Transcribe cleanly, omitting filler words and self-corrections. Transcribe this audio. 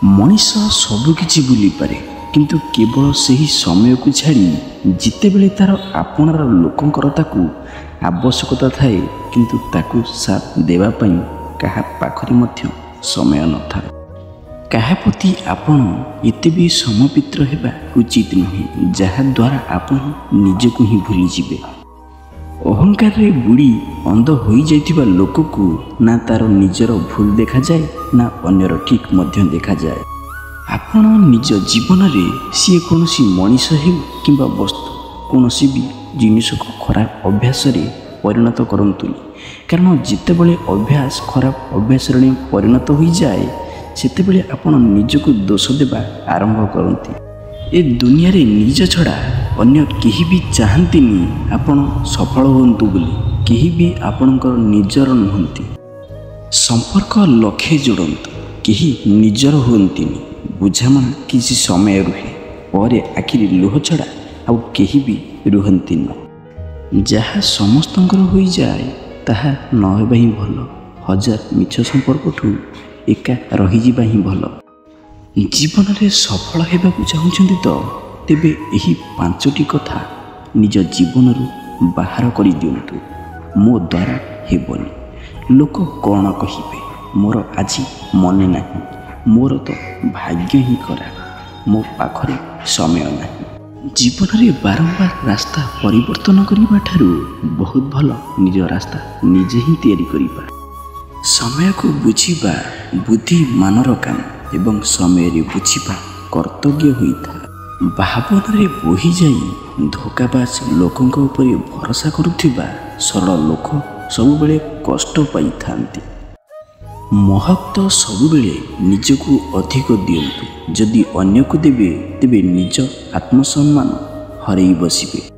मनीष सबुकिछि भूली पारे किंतु केवल सही समय को छाड़ी जितेबेले तार आपणार लोकंकर ताकू आवश्यकता थाए किंतु ताकू साथ देवा पई कहा पाखरी मध्य समय न थाए। कहा प्रति आपण एते भी समपित्र हेबा उचित नहीं जहा द्वारा आपण निजको ही भूली जिबे। अहंकार रे बुड़ी अंध होई जाइतिबा लोक को ना तार निजर भूल देखा जाए ना अन्यर ठीक मध्य देखा जाए। आपण निज जीवन रे सी कोनोसी मनीष हेउ किंबा वस्तु कोनोसी भी जिनिस को खराब अभ्यास रे परिणत करंतुनी, कारण जितेबेले अभ्यास खराब अभ्यास रे परिणत होई जाए सेतेबेले आपण निजको दोष देबा आरंभ करंती। ए दुनिया रे निज छड़ा अन्य केही भी चाहंतीनी आपण सफल होंतु बोली, केही भी आपणकर निजर नहंती। संपर्क लक्ष्य जोड़ंतु, केही निजर होंतीनी। बुझामणा किसी समय रुहे पर आखिरी लुह छड़ा आउ केही भी रुहंतीनी। जहा समस्तंकर होई जाए ताहा न हेबा ही भल। हजार मिछ संपर्कठू एका रही जिबा ही भल। जीवन रे सफल हेबाकू चाहुछंती तो तेबे एही पांचटी कथा निज जीवन रु बाहर करि दियंतु। मो द्वारा हेबनी, लोक कौन कहिबे, मोर आजी मने नाही, मोर तो भाग्य ही करा, मो पाखरे समय नाही। जीवन रे बारंबार रास्ता परिवर्तन करिबा ठारू बहुत भल निज रास्ता निजे ही तैयारी करिबा। समय को बुझिबा बुद्धि मानर काम एवं समय रे बुझिबा कर्तव्य होइथा। भावना रे बोही जाई धोकाबाज लोकंक उपरे भरोसा करुथिबा सरल लोक सबुबेले कष्ट पाई थांती। महक तो सबुबेले निजको अधिक दियंतु, जदि अन्य को देबे तेबे निज आत्मसम्मान हरई बसिबे।